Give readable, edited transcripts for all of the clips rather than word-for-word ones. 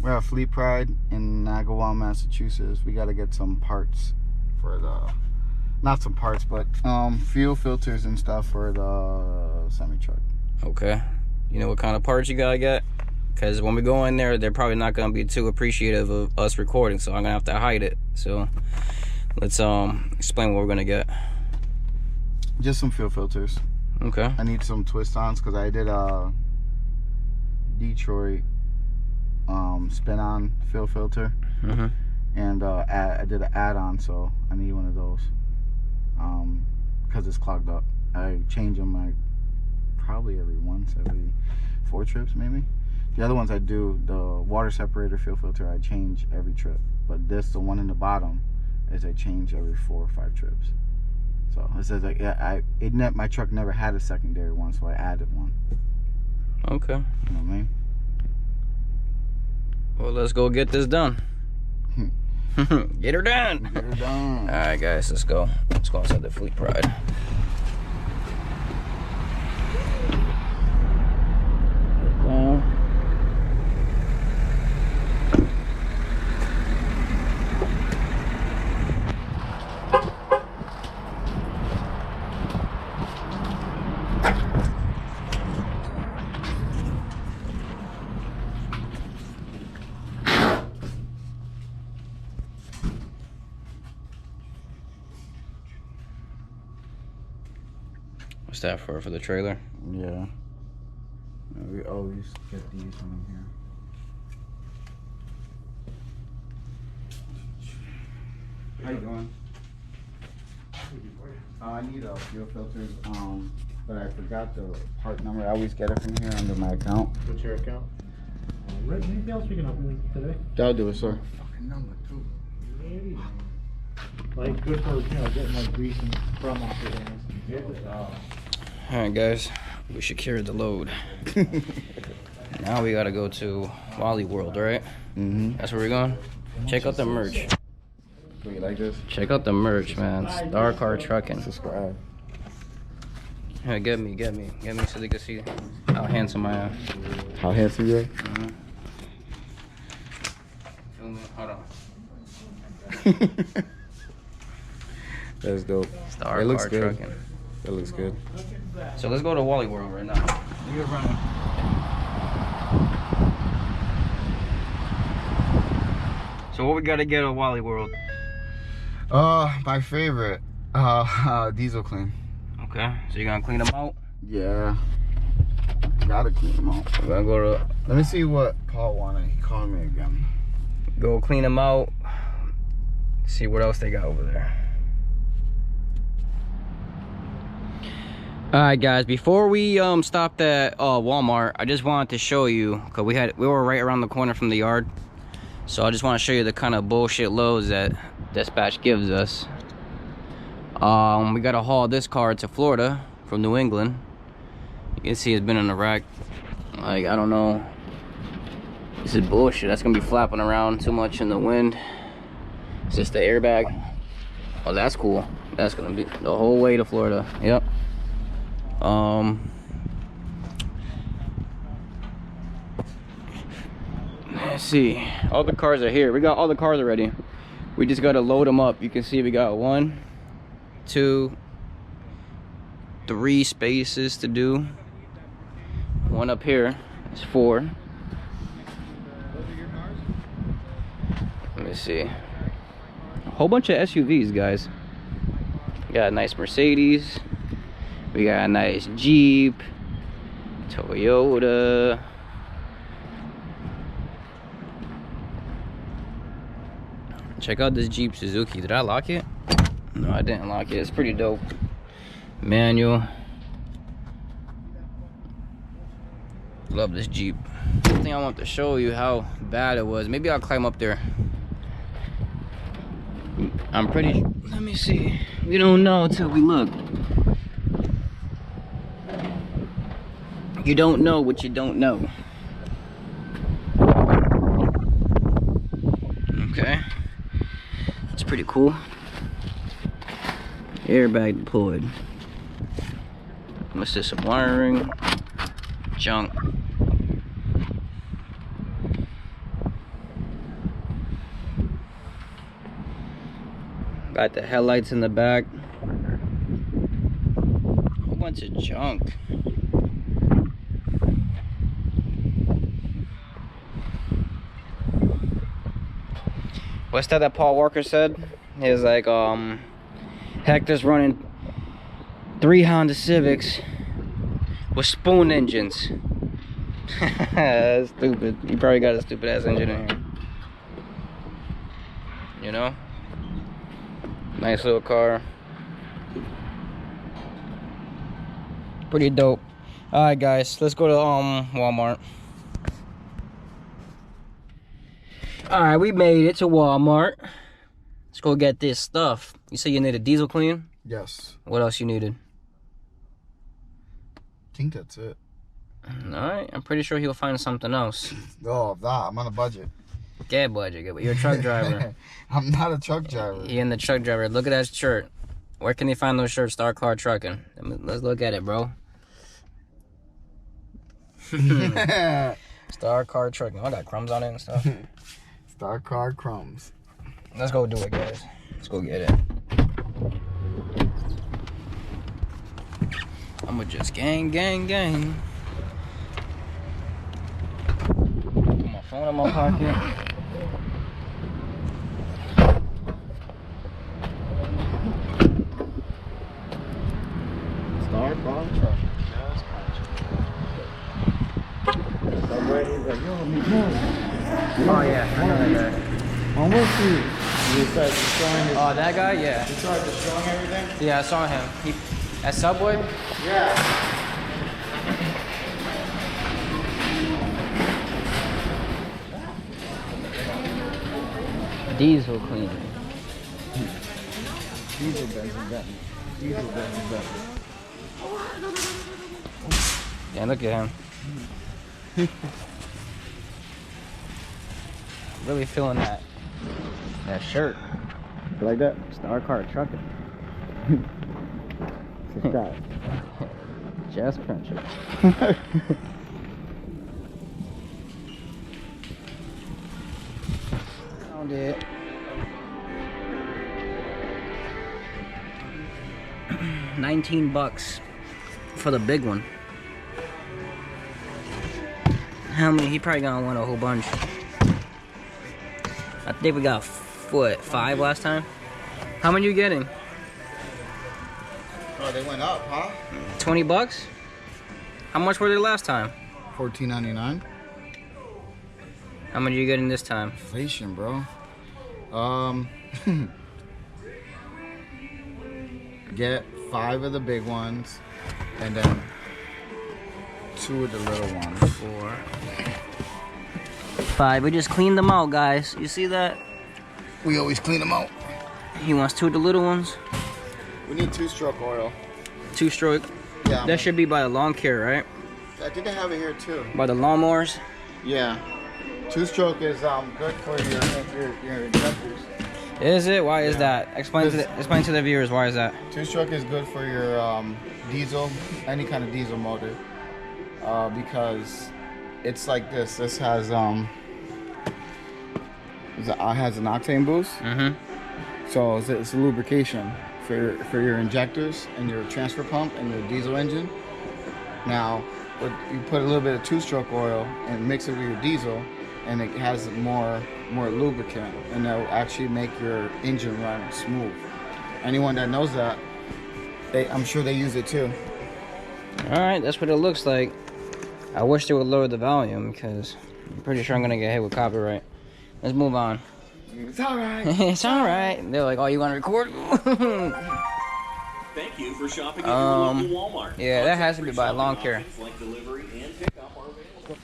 We're at Fleet Pride in Nagawa, Massachusetts. We got to get some parts for the, not some parts, but fuel filters and stuff for the semi-truck. Okay. You know what kind of parts you gotta get? Because when we go in there, they're probably not gonna be too appreciative of us recording, so I'm gonna have to hide it. So let's explain what we're gonna get. Just some fuel filters. Okay. I need some twist-ons because I did a Detroit spin-on fuel filter, and I did an add-on, so I need one of those because it's clogged up. I change them like probably every 4 trips maybe. The other ones I do, the water separator fuel filter, I change every trip, but this, the one in the bottom, is I change every 4 or 5 trips. So it says like, yeah, my truck never had a secondary one, so I added one. Okay. You know what I mean? Well, let's go get this done. Get her done. Get her done. All right, guys, let's go. Let's go inside the Fleet Pride. What's that for the trailer? Yeah. We always get these from here. How you doing? I need fuel filters, but I forgot the part number. I always get it from here under my account. What's your account? Anything else we can open today? That'll do it, sir. Fucking number 2. Maybe. Like good for, getting like grease and from off your hands. Alright, guys, we secured the load. Now we gotta go to Wally World, right? That's where we're going? Check out the merch. Do you like this? Check out the merch, man. Star Car Trucking. Subscribe. Hey, get me so they can see how handsome I am. How handsome you are? Hold on. That's dope. Star It looks Car good. Trucking. That looks good. So let's go to Wally World right now. You're running. So what we gotta get at Wally World? My favorite, diesel clean. Okay, so you're gonna clean them out? Yeah. Gotta clean them out. We're gonna go to... Let me see what Paul wanted. He called me again. Go clean them out. See what else they got over there. Alright guys, before we stopped at Walmart, I just wanted to show you, because we were right around the corner from the yard. So I just want to show you the kind of bullshit loads that Dispatch gives us. We gotta haul this car to Florida from New England. You can see it's been in a wreck. Like, I don't know. This is bullshit. That's gonna be flapping around too much in the wind. It's just the airbag. Oh, that's cool. That's gonna be the whole way to Florida. Yep. Let's see. All the cars are here. We got all the cars already. We just gotta load them up. You can see we got 1, 2, 3 spaces to do. One up here. It's 4. Let me see. A whole bunch of SUVs, guys. We got a nice Mercedes. We got a nice Jeep. Toyota. Check out this Jeep Suzuki. Did I lock it? No, I didn't lock it. It's pretty dope. Manual. Love this Jeep. I think I want to show you how bad it was. Maybe I'll climb up there. I'm pretty... Let me see. We don't know until we look. You don't know what you don't know. Okay. That's pretty cool. Airbag deployed. What's this? Some wiring. Junk. Got the headlights in the back. A whole bunch of junk. What's that Paul Walker said? He was like, Hector's running 3 Honda Civics with spoon engines. That's stupid. You probably got a stupid ass engine in here. You know? Nice little car. Pretty dope. Alright guys, let's go to Walmart. Alright, we made it to Walmart. Let's go get this stuff. You said you needed diesel clean? Yes. What else you needed? I think that's it. Alright, I'm pretty sure he'll find something else. Oh, I'm on a budget. Get budget, but you're a truck driver. I'm not a truck driver. He and the truck driver. Look at that shirt. Where can he find those shirts? Star Car Trucking. Let's look at it, bro. Star Car Trucking. Oh, I got crumbs on it and stuff. Star Car Crumbs. Let's go do it, guys. Let's go get it. I'ma just gang. Put my phone in my pocket. Star Car Truck. Oh yeah, I know that guy. On what street? You started destroying his... Oh, that guy? Yeah. You started destroying everything? Yeah, I saw him. At Subway? Yeah. Diesel cleaner. Diesel Benson. Yeah, look at him. Really feeling that shirt. You like that? Star Car Trucking. Subscribe. Just cruncher. Found it. $19 for the big one. How many? He probably gonna want a whole bunch. I think we got, what, 5 last time? How many you getting? Oh, they went up, huh? $20? How much were they last time? $14.99. How much are you getting this time? Inflation, bro. Get 5 of the big ones, and then 2 of the little ones. 4, 5. We just cleaned them out, guys. You see that? We always clean them out. He wants 2 of the little ones. We need 2-stroke oil. 2-stroke. Yeah. That should be by the lawn care, right? I think they have it here too. By the lawnmowers. Yeah. 2-stroke is good for your injectors. Is it? Why is that? Explain to the viewers why is that? 2-stroke is good for your diesel, any kind of diesel motor, because it's like this. This has an octane boost. Mm-hmm. So it's a lubrication for your injectors and your transfer pump and your diesel engine. Now, you put a little bit of 2-stroke oil and mix it with your diesel, and it has more lubricant, and that will actually make your engine run smooth. Anyone that knows that, I'm sure they use it too. All right, that's what it looks like. I wish they would lower the volume because I'm pretty sure I'm gonna get hit with copyright. Let's move on. It's all right. It's all right. They're like, oh, you want to record? Thank you for shopping at your local Walmart. Yeah, that has to be by lawn care. Like delivery and pickup are available.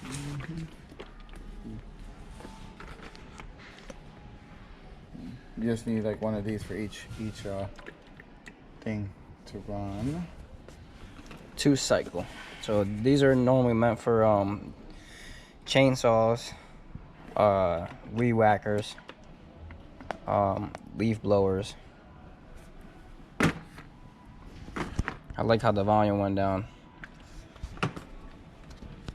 You just need like one of these for each thing to run. 2-cycle. So these are normally meant for chainsaws, weed whackers, leaf blowers. I like how the volume went down.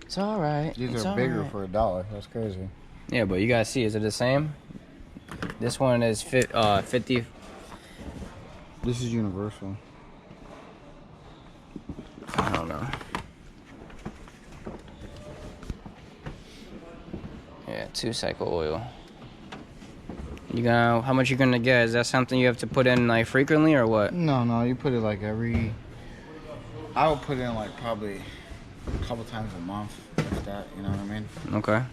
It's all right. These are bigger for $1. That's crazy. Yeah, but you guys see, is it the same? This one is 50 This is universal. I don't know. Yeah, 2-cycle oil. You gonna, how much you gonna get? Is that something you have to put in like frequently or what? No, you put it like every. I would put it in like probably a couple times a month, if that. You know what I mean? Okay.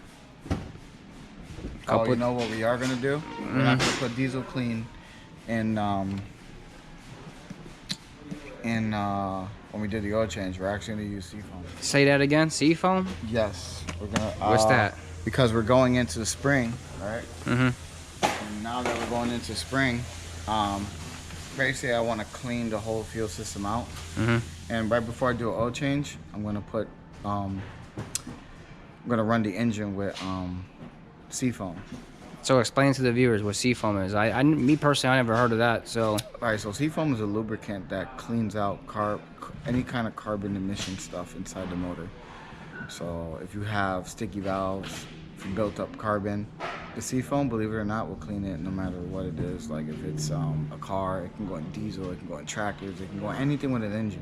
Oh, you know what we are gonna do? We're not gonna put diesel clean in when we did the oil change. We're actually gonna use seafoam. Say that again. Seafoam? Yes, we're gonna. What's that? Because we're going into the spring, right? Mm-hmm. And now that we're going into spring, basically I want to clean the whole fuel system out. Mm-hmm. And right before I do an oil change, I'm gonna put I'm gonna run the engine with seafoam. So explain to the viewers what seafoam is. Me personally, I never heard of that. So. All right, so seafoam is a lubricant that cleans out any kind of carbon emission stuff inside the motor. So if you have sticky valves, if you built up carbon, the seafoam, believe it or not, will clean it no matter what it is. Like if it's a car, it can go in diesel, it can go in tractors, it can go in anything with an engine.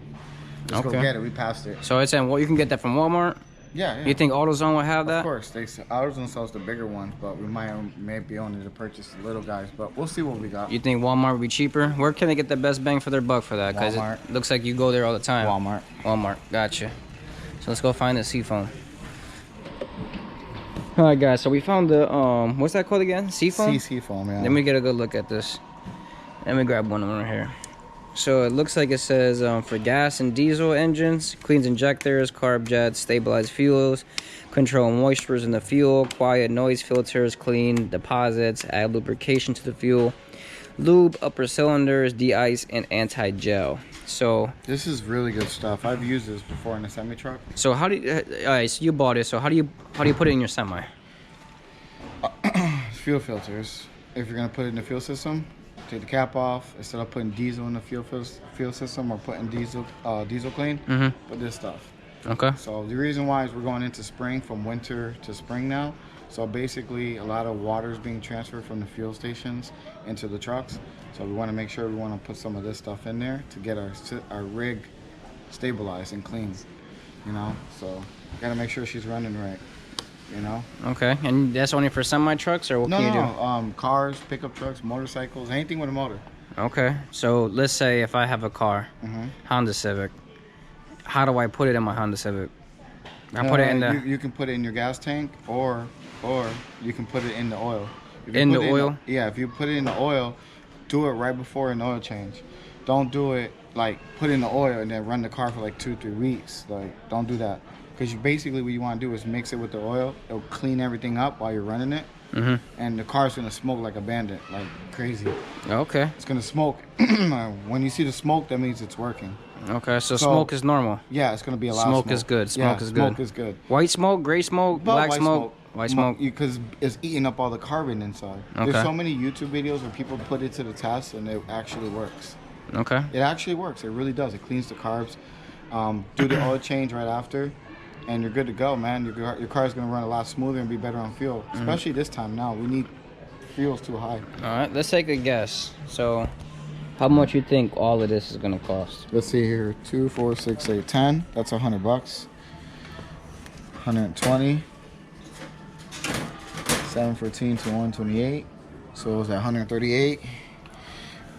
Just go get it. We passed it. So it's in what, you can get that from Walmart? Yeah. You think AutoZone will have that? Of course, AutoZone sells the bigger ones, but we may be only to purchase the little guys. But we'll see what we got. You think Walmart would be cheaper? Where can they get the best bang for their buck for that? Because Walmart. it looks like you go there all the time. Walmart. Gotcha. So let's go find the seafoam. All right, guys. So we found the what's that called again? Seafoam. Seafoam. Yeah. Let me get a good look at this. Let me grab one of them right here. So it looks like it says for gas and diesel engines, cleans injectors, carb jets, stabilize fuels, control moistures in the fuel, quiet noise filters, clean deposits, add lubrication to the fuel, lube upper cylinders, de-ice, and anti-gel. So this is really good stuff. I've used this before in a semi truck. So how do you? All right, so you bought it. So how do you put it in your semi? Fuel filters. If you're gonna put it in the fuel system, take the cap off. Instead of putting diesel in the fuel system or putting diesel clean, put this stuff. Okay. So the reason why is we're going into spring, from winter to spring now. So basically a lot of water is being transferred from the fuel stations into the trucks. So we want to make sure we want to put some of this stuff in there to get our rig stabilized and clean. You know, so gotta make sure she's running right. You know. Okay, and that's only for semi trucks, or what can you do? No, cars, pickup trucks, motorcycles, anything with a motor. Okay, so let's say if I have a car, Honda Civic, how do I put it in my Honda Civic? I put it in the. You can put it in your gas tank, or you can put it in the oil. In the oil? Yeah, if you put it in the oil, do it right before an oil change. Don't do it like put in the oil and then run the car for like 2-3 weeks. Like, don't do that. Because basically what you want to do is mix it with the oil. It'll clean everything up while you're running it. And the car's going to smoke like a bandit, like crazy. Okay. It's going to smoke. When you see the smoke, that means it's working. Okay, so smoke is normal. Yeah, it's going to be a lot of smoke. Smoke is good. Smoke is good. Smoke is good. White smoke, gray smoke, black smoke. White smoke. Because it's eating up all the carbon inside. Okay. There's so many YouTube videos where people put it to the test and it actually works. Okay. It actually works. It really does. It cleans the carbs. Do the oil change right after, and you're good to go, man. Your car is going to run a lot smoother and be better on fuel. Especially this time now. We need fuel's too high. All right, let's take a guess. So, how much you think all of this is going to cost? Let's see here. 2, 4, 6, 8, 10. That's $100. 120. 714 to 128. So it was at 138.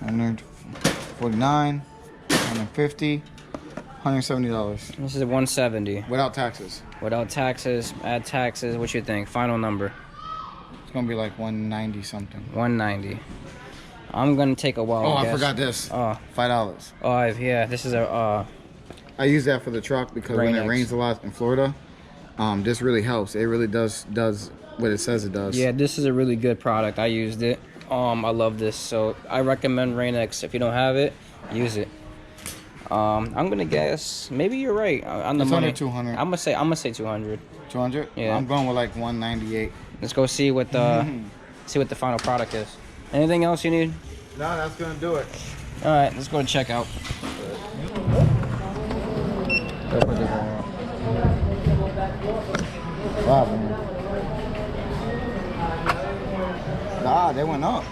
149. 150. $170. This is 170. Without taxes. Without taxes, add taxes. What you think? Final number? It's gonna be like 190 something. 190. I'm gonna take a while. Oh, I forgot this. Oh, $5. Oh, yeah. This is a. I use that for the truck because when it rains a lot in Florida, this really helps. It really does what it says it does. Yeah, this is a really good product. I used it. I love this. So I recommend Rain-X. If you don't have it, use it. I'm gonna guess maybe you're right on the money. It's under 200. I'm gonna say 200. 200? Yeah. I'm going with like 198. Let's go see what the final product is. Anything else you need? No, that's gonna do it. All right, let's go to checkout. Wow, man. Nah, they went up.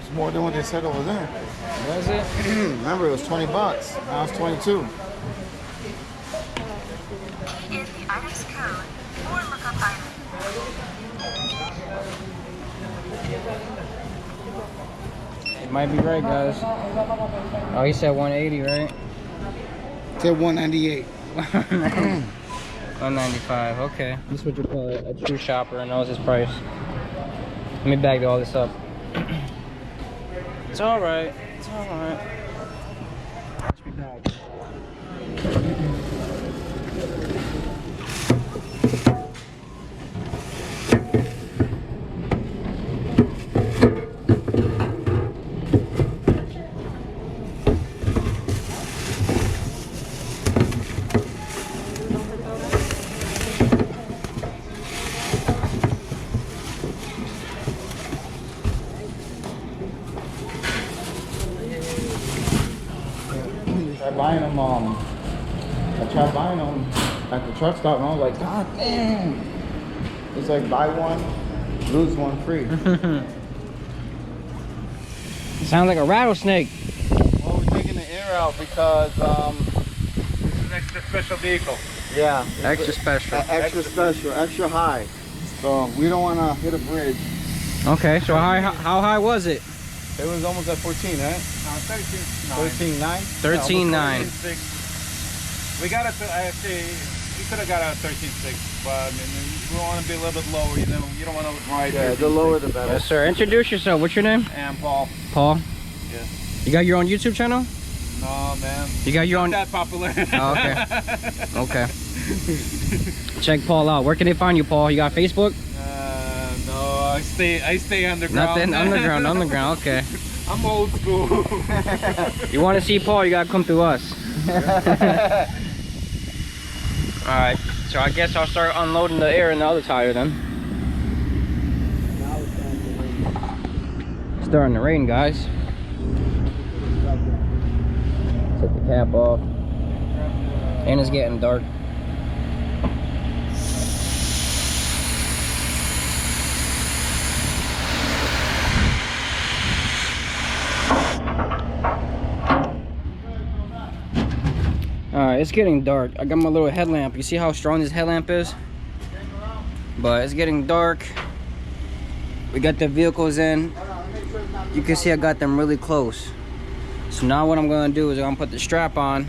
It's more than what they said over there. Was it? Remember, it was 20 bucks. Now it's 22. In the item's code or look up item. It might be right, guys. Oh, he said 180, right? It said 198. 195. Okay. This is what you call a true shopper and knows his price. Let me bag all this up. It's all right. It's all right. Watch me bag. Buying them, I tried buying them at the truck stop, and I was like, God damn! It's like buy one, lose one free. Sounds like a rattlesnake. Well, we're taking the air out because This is an extra special vehicle. yeah, Extra special. extra special, extra high. So we don't want to hit a bridge. Okay, so how high was it? It was almost at 14, right? 13.9. 13.9. 13.9. 13.6. We got it to, I say, we could have got it at 13.6, but I mean, we want to be a little bit lower, you know, you don't want to ride Yeah, the lower the better. Yes, sir. Introduce yourself. What's your name? And Paul. Paul. Yeah. You got your own YouTube channel? No, man. You got your own. Not that popular. Oh, okay. Okay. Check Paul out. Where can they find you, Paul? You got Facebook? No, I stay underground. Nothing. Underground. Okay. I'm old school. You want to see Paul? You gotta come through us. All right. So I guess I'll start unloading the air in the other tire then. It's starting to rain, guys. Take the cap off. And it's getting dark. Alright, it's getting dark. I got my little headlamp. You see how strong this headlamp is? But it's getting dark. We got the vehicles in. You can see I got them really close. So now what I'm gonna do is I'm gonna put the strap on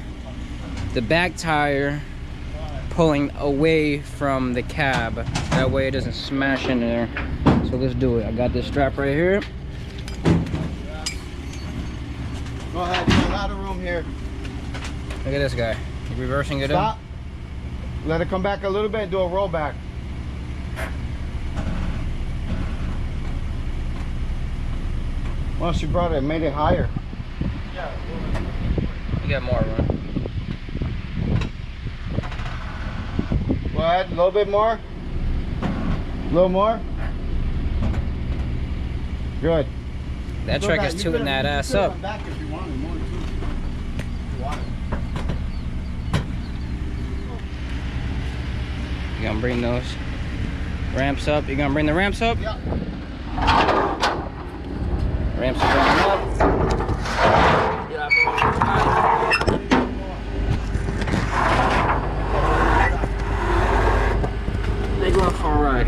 the back tire, pulling away from the cab. That way it doesn't smash in there. So let's do it. I got this strap right here. Go ahead, there's a lot of room here. Look at this guy. You reversing it Stop. Let it come back a little bit, do a roll back. Well, she brought it, made it higher. in. You got more room. Go ahead, a little bit more. A little more. Good. That truck is tooting that ass up. Back if you wanted more too. If you wanted. You gonna bring those ramps up? You gonna bring the ramps up? Yeah. Ramps are going up. They go up for a ride.